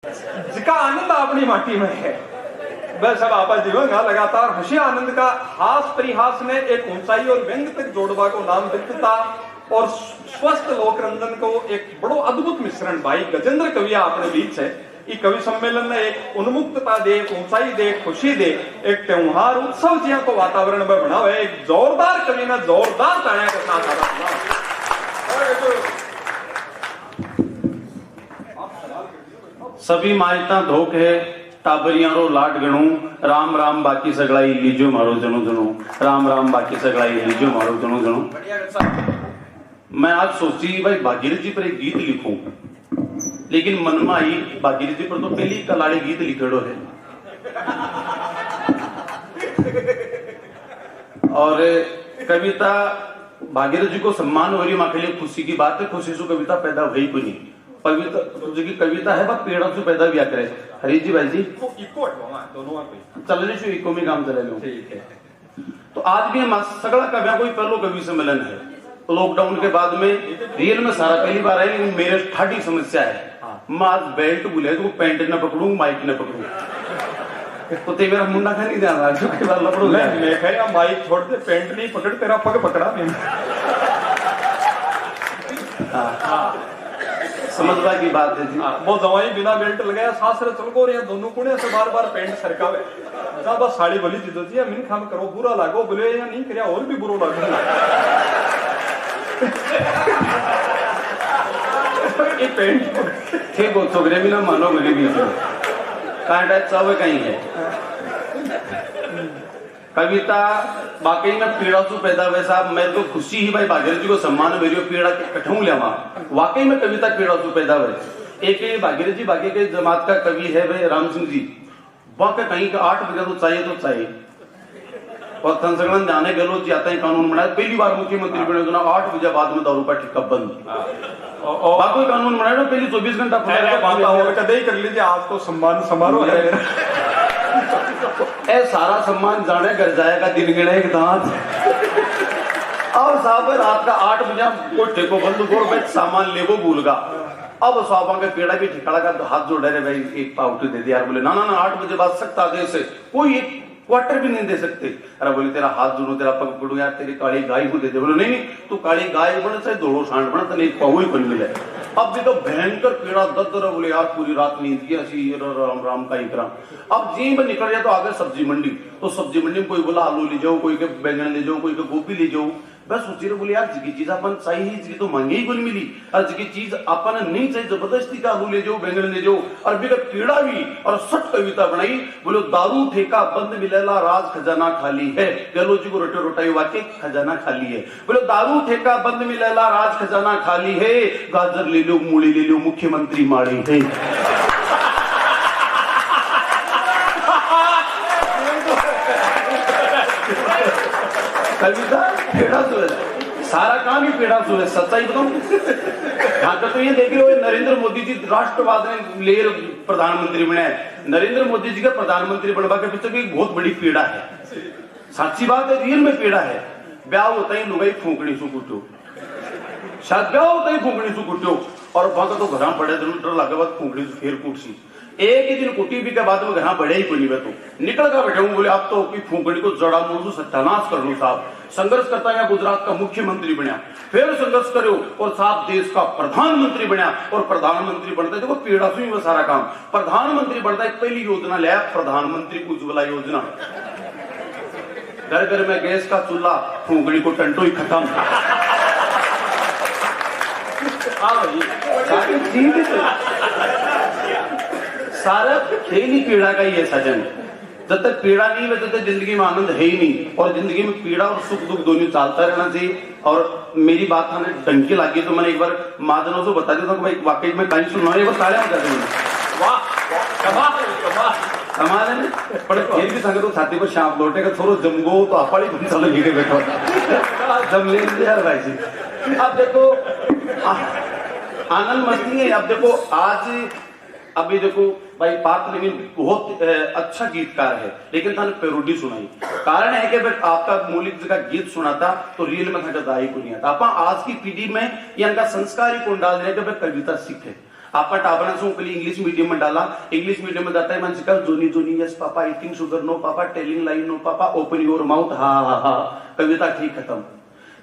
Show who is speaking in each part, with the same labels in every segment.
Speaker 1: जिसका आनंद अपनी माटी में है वह सब आपा जीवन का लगातार हसी आनंद का हास परिहास ने एक ऊंचाई और व्यंग तक जोड़वा को नाम दिखता और स्वस्थ लोकरंजन को एक बड़ो अद्भुत मिश्रण भाई गजेंद्र कविया अपने बीच है। ये कवि सम्मेलन में एक उन्मुक्तता दे, ऊंचाई दे, खुशी दे, एक त्योहार उत्सव जिया को वातावरण में बना हुआ है। एक जोरदार कवि ना जोरदार तालियां के साथ
Speaker 2: सभी मायता धोख है टाबरिया रो लाट गणू राम राम बाकी सगलाई लीजो मारो जनो जनो राम राम बाकी सगलाई लीजो मारो जनो जनो। मैं आज सोची भाई भागीरथ जी पर एक गीत लिखूं, लेकिन मन में आई भागीरथ जी पर तो पहली कलाड़ी गीत लिखेड़ो है और कविता भागीरथ जी को सम्मान हो रही माँ के लिए खुशी की बात है। खुशी से कविता पैदा हुई को नहीं, कविता जो की कविता है वह पेड़ों से पैदा भी करे। हरीश जी भाई जी चल रही इको में काम चले लो ठीक है। तो आज भी हम सगड़ा कविया कोई पहलो कवि सम्मेलन है। लॉकडाउन के बाद में रियल में सारा पहली बार है, लेकिन मेरे ठाठी समस्या है मैं आज बेल्ट भूले तो पैंट न पकड़ू माइक न पकड़ू तो ते मेरा मुंडा खा नहीं जाना जो कई बार लपड़ो
Speaker 1: मैं कहा माइक छोड़ दे पैंट नहीं पकड़ तेरा पग पकड़ा नहीं।
Speaker 2: समझवा की बात है जी।
Speaker 1: वो दवाई बिना बेल्ट लगाया सासरे चल को रहे दोनों कुड़े से बार बार पैंट सरकावे जा बस साड़ी बोली जीतो जी मिन खाम करो बुरा लागो बोले या नहीं करिया और भी बुरो लागो। ये पेंट
Speaker 2: ठीक हो छोकरे भी ना मानो गली भी कांटा चावे कहीं है। कविता वाकई में पीड़ा से पैदा वैसा मैं तो खुशी ही भाई भागीरथ जी को सम्मान मेरी पीड़ा कठूँ लेवा वाकई में कविता पीड़ा से पैदा हुए। एक भागीरथ जी बाकी के जमात का कवि है भाई राम सिंह जी वह का कहीं का 8 बजे तो चाहिए और संसगण जाने गलो जी आता है कानून बनाया पहली बार मुख्यमंत्री बने तो 8 बजे बाद में दारू का ठिक्का बंद और कोई कानून बनाया पहले 24 घंटा
Speaker 1: कदे कर लीजिए आज तो सम्मान समारोह है
Speaker 2: ए सारा सम्मान जाने कर जाएगा दिन गिने एक दांत अब साहब रात का 8 बजे कोठे को बंद कर सामान ले वो भूलगा। अब साहबा के पेड़ा भी ठिकाना का हाथ जोड़े रहे भाई एक पाउटी दे दिया बोले ना ना ना 8 बजे बाद सकता दे से कोई एक क्वार्टर भी नहीं दे सकते। अरे बोले तेरा हाथ जोड़ो तेरा पग पकड़ू यार तेरी काली गाय को दे दे बोले नहीं तू काली गाय बने चाहे दौड़ो सांड बने तो एक पाऊ ही बन मिले। अब भी तो भयंकर पीड़ा दर्द रहा बोले यार पूरी रात नींद की ऐसी राम राम का ही करा। अब जी में निकल जाए तो आगे सब्जी मंडी तो सब्जी मंडी में कोई बोला आलू ले जाओ कोई के बैंगन ले जाओ कोई के गोभी ले जाओ बस सोची रहे बोले यार जिकी चीज अपन चाहिए जिकी तो महंगी ही कोई मिली और जिकी चीज अपन नहीं चाहिए जबरदस्ती का आलू ले जाओ बैंगन ले जाओ और भी पीड़ा भी और सट कविता बनाई बोलो दारू ठेका बंद मिलेला राज खजाना खाली है। गहलोत जी को रोटे रोटाई वाके खजाना खाली है बोलो दारू ठेका बंद मिलेला राज खजाना खाली है गाजर ले लो मूली ले लो मुख्यमंत्री माड़ी है। कविता पेड़ा सो है सारा काम ही पेड़ा सो है सच्चाई बताऊं। हाँ तो ये देख रहे हो नरेंद्र मोदी जी राष्ट्रवाद ने ले प्रधानमंत्री बने नरेंद्र मोदी जी का प्रधानमंत्री बनवा के पीछे भी एक बहुत बड़ी पीड़ा है। सच्ची बात है रियल में पीड़ा है। ब्याह होता ही लुगाई फूकनी सु कुटो शायद ब्याह होता ही फूकनी सु कुटो और वहां तो घर पड़े डर लगे बाद फूकनी से फिर कुटसी एक ही दिन कुटी भी के बाद में घर बढ़े ही कोई नहीं तो निकल कर बैठे बोले अब तो फूकड़ी को जड़ा मोजू सत्यानाश कर लो साहब। संघर्ष करता है गुजरात का मुख्यमंत्री बना फिर संघर्ष करो और साहब देश का प्रधानमंत्री बना और प्रधानमंत्री बनता है देखो पीड़ा से ही वो सारा काम प्रधानमंत्री बनता है। पहली योजना लिया प्रधानमंत्री उज्ज्वला योजना घर घर में गैस का चूल्हा फूकड़ी को टंटो ही खत्म। सारा खेल ही पीड़ा का ही है सजन। जब तक पीड़ा नहीं है तब तक जिंदगी में आनंद है ही नहीं और जिंदगी में पीड़ा और सुख दुख दोनों चलता रहना चाहिए। और मेरी बात हमें डंकी लगी तो मैंने एक बार महाजनों से बता दिया था कि भाई वाकई में कहीं सुनना है वो ताले हो जाते कमाल है पर खेल भी संग तो छाती पर शाम लौटे का थोड़ा जमगो तो अपाड़ी बन चलो गिरे बैठो जम ले यार भाई जी। अब देखो आनंद मस्ती है। अब देखो आज अभी देखो भाई पात्र लेकिन बहुत अच्छा गीतकार है लेकिन थाने पेरोडी सुनाई कारण है कि आपका मौलिक जगह गीत सुनाता तो रियल में था दाई को नहीं आता। आप आज की पीढ़ी में इनका संस्कार ही कौन डाल रहे कि कविता सीखे आपा टाबरा से पहले इंग्लिश मीडियम में डाला, इंग्लिश मीडियम में जाता है मन सिखा johny johny yes papa, eating sugar no papa, telling lies no papa, open your mouth ha ha हा, कविता ठीक खत्म।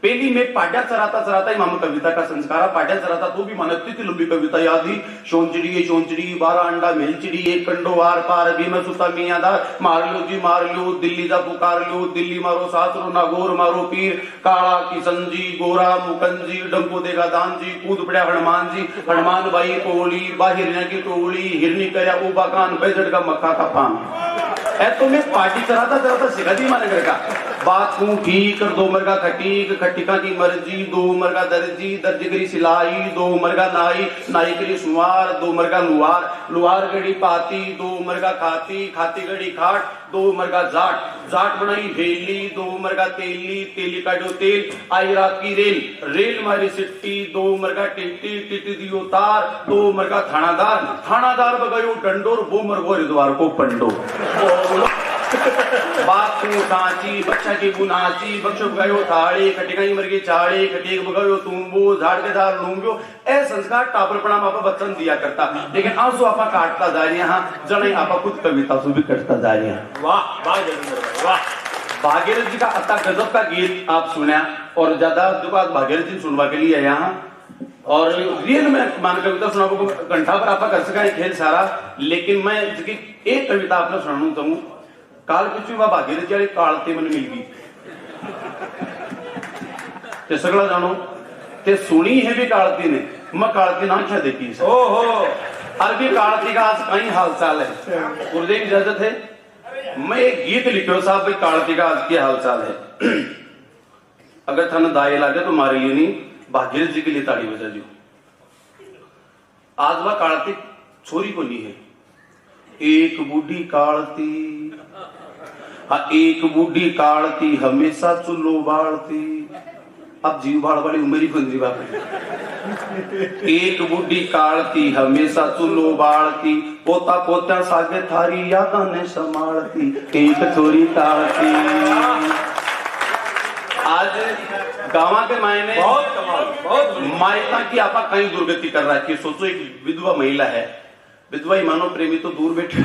Speaker 2: पहली में पाड्या चराता चराता ही मामा कविता का संस्कार, पाड्या चराता तो भी मन इतनी लंबी कविता याद ही, शोंचड़ी 12 अंडा मेलचिड़ी, एक कंडो वार पार भी मैं सुता मियादार, मार लो जी मार लो, दिल्ली जा पुकार लो, दिल्ली मारो सासरो नागौर मारो पीर, काला किशन जी, गोरा मुकंजी, डंको देगा दान जी, कूद पड़ा हनुमान जी, हनुमान भाई कोली, बाहिर की टोली, हिरनी करया उबा कान, बैजड़ का मक्का का पान। ऐ तो मैं पार्टी चराता चराता सिखा दी माने घर का, बात तू ठीक, 2 मरगा खटीक, खटिका की मर्जी, 2 मरगा दर्जी, दर्जगरी सिलाई, 2 मरगा नाई, नाई करी सुवार, 2 मरगा लुहार, लुहार गड़ी पाती, 2 मरगा खाती, खाती गड़ी खाट, 2 मरगा जाट, जाट बनाई भेली, 2 मरगा तेली, तेली काटो तेल, आई रात की रेल, रेल मारी सिट्टी, 2 मरगा टिट्टी, टिट्टी दियो तार, 2 मरगा थानादार, थानादार बगायो डंडोर, 2 मरगो हरिद्वार को पंडो। बात तू सांची, बच्चा की बुनाची, बच्चों गयो थाड़े, खटिकाई मर गई चाड़े, खटीक बगायो तुम्बो, झाड़ के झाड़ लूंबियो। ए संस्कार टापरपणा आपा बच्चन दिया करता, लेकिन आंसू आपा काटता जा रही है, जने आपा खुद कविता से भी कटता जा रही है।
Speaker 1: वाह वाह वाह।
Speaker 2: भागीरथ जी का अता गजब का गीत आप सुना, और ज्यादा भागीरथ जी सुनवा के लिए यहाँ, और रियल में मान कविता सुना घंटा पर आप कर सका खेल सारा, लेकिन मैं एक कविता आपने सुनाना चाहूँ। काल पिछू वह भागीरथ जी कालते मन मिल गई, ते सगला जानो ते सुनी है भी कालती ने, मैं कालती ना क्या देखी से।
Speaker 1: ओहो,
Speaker 2: अरबी कालती का आज कहीं हाल चाल है, गुरुदेव इजाजत है, मैं एक गीत लिखो साहब भाई कालती का आज क्या हाल चाल है। अगर थाना दाए लागे तो मारे लिए नहीं, भागीरथ जी के लिए ताड़ी बजा जो। आज वह कालती छोरी को नहीं है, एक बूढ़ी कालती, हाँ एक बूढ़ी कालती हमेशा चुल्लो बालती, अब जीव बाड़ वाली उम्र ही बन बाप है। एक बूढ़ी कालती हमेशा चुल्लो बालती, पोता पोता सागे थारी यादा ने संभालती, एक छोरी कालती। आज गाँव के मायने
Speaker 1: बहुत कमाल, बहुत
Speaker 2: मायका की आपा कहीं दुर्गति कर रहा है कि सोचो एक विधवा महिला है, विधवा ही मानो प्रेमी तो दूर बैठे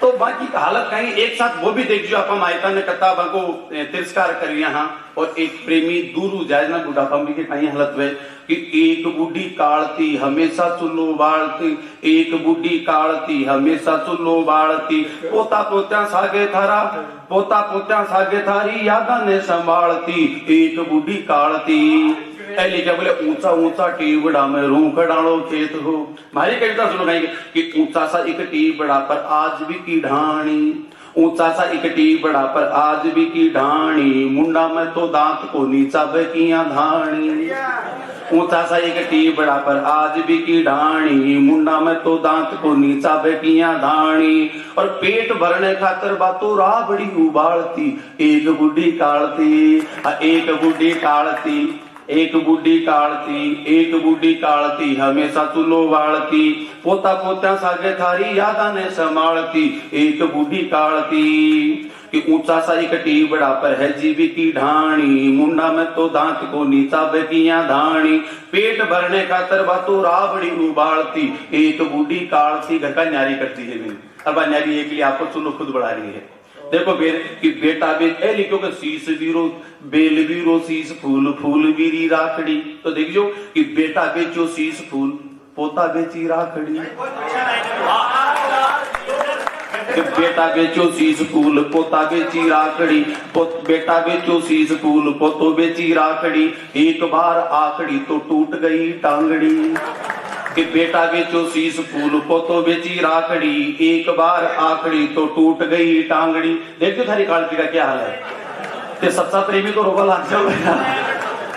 Speaker 2: तो बाकी का हालत कहीं एक साथ वो भी देख जो आप मायका ने कता को तिरस्कार कर यहाँ, और एक प्रेमी दूर जाए ना बुढ़ापा में कहीं हालत हुए कि एक बूढ़ी कालती हमेशा चुल्लो बालती, एक बूढ़ी कालती हमेशा चुल्लो बालती, पोता पोत्या सागे थारा, पोता पोत्या सागे थारी यादा ने संभालती, एक बूढ़ी कालती। ऐली क्या बोले ऊंचा ऊंचा टीबड़ा में रूख डालो खेत हो। हमारी कविता सुनो कहीं कि ऊंचा सा एक टीबड़ा पर आज भी की ढाणी, ऊंचा सा एक टीबड़ा पर आज भी की ढाणी, मुंडा में तो दांत को नीचा बकियां धाणी, ऊंचा सा एक टीबड़ा पर आज भी की ढाणी, मुंडा में तो दांत को नीचा बकियां धाणी, और पेट भरने खातर बातों राबड़ी उबालती, एक बूढ़ी कालती, एक बूढ़ी कालती, एक बूढ़ी कालती, एक बूढ़ी कालती हमेशा चुल्लो बालती, पोता पोत्या सागे थारी यादा ने संभालती, एक बूढ़ी कालती। कि ऊंचा सा एक टीबड़ा पर है जीवी की ढाणी, मुंडा में तो दांत को नीचा बकियां धाणी, पेट भरने का तरबा तो राबड़ी उबालती, एक बूढ़ी कालती। घर का न्यारी करती है मैंने, अब न्यारी एक लिए आपको सुनो खुद बढ़ा रही है। देखो कि बेटा ए लिखो कि शीश वीरो बेल वीरो शीश फूल फूल वीरी राखड़ी, तो देखियो कि बेटा बेचो शीश फूल पोता बेची राखड़ी, बेटा बेचो शीश फूल पोता बेची राखड़ी, बेटा बेचो शीश फूल पोतो बेची राखड़ी, एक बार आखड़ी तो टूट गई टांगड़ी, कि बेटा बेचो शीश फूल पोतो बेची राखड़ी, एक बार आखड़ी तो टूट गई टांगड़ी। देखो थारी कालती का क्या हाल है, ते सच्चा प्रेमी तो रोगा लाग जाओ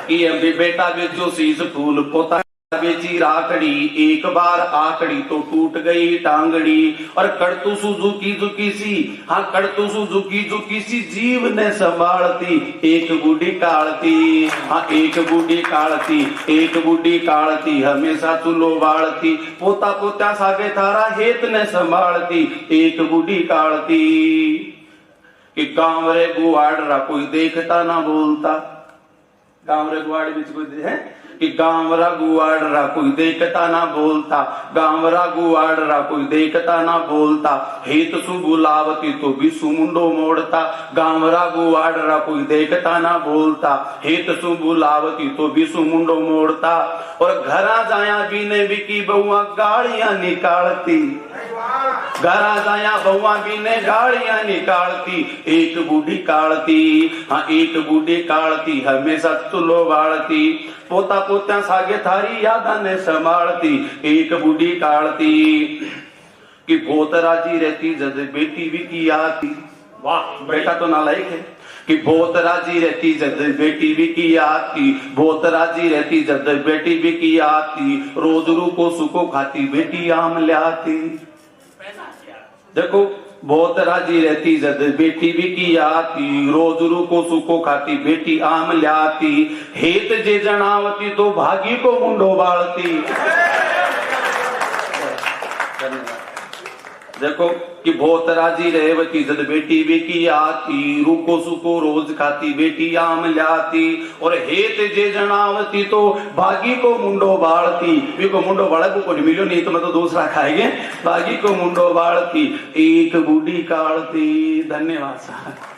Speaker 2: कि बेटा बेचो शीश फूल पोता बेची राखड़ी, एक बार आखड़ी तो टूट गई टांगड़ी, और कड़तू सुजुकी जुकी सी, हाँ कड़तू सुजुकी जुकी सी जीव ने संभालती, एक बूढ़ी कालती, हाँ एक बूढ़ी कालती, एक बूढ़ी कालती हमेशा चुल्लो बालती, पोता पोता सागे थारा हेत ने संभालती, एक बूढ़ी कालती। कि गांव रे गुआड़ रा कोई देखता ना बोलता, गांव रे गुआड़ बीच कोई है कि गांव रा गुआड़ रा कोई देखता ना बोलता, गांव रा गुआड़ रा कोई देखता ना बोलता, हेत सु बुलावती तो भी सुमुंडो मोड़ता, गांव रा गुआड़ रा कोई देखता ना बोलता, हेत सु बुलावती तो भी सुमुंडो मोड़ता। और घरा जाया बीने बिकी बहुआ गाड़ियां निकालती, घरा जाया बहुआ बीने गाड़ियां निकालती, एक बूढ़ी कालती, हाँ एक बूढ़ी कालती हमेशा तुलो बाड़ती, पोता पोत्या सागे थारी यादा ने संभालती, एक बूढ़ी कालती कि बहुत राजी रहती जब बेटी भी की आती। वाह बेटा तो नालायक है कि बहुत राजी रहती जब बेटी भी की आती, बहुत राजी रहती जब बेटी भी की आती, रोज रू को सुको खाती बेटी आम ले आती। देखो बहुत राजी रहती जब बेटी भी की आती, रोज रू को सुको खाती बेटी आम ले आती, हेत जे जनावती तो भागी को मुंडो बालती। देखो कि बहुत राजी रहवती जब बेटी भी की आती, रूको सुको रोज खाती बेटी आम लाती, और हेत जे जनावती तो भागी को मुंडो बाड़ती, को मुंडो बाड़ा को नहीं मिलो नहीं तो मैं तो दूसरा खाएंगे, भागी को मुंडो बाड़ती, एक बूढ़ी काढ़ती। धन्यवाद साहब।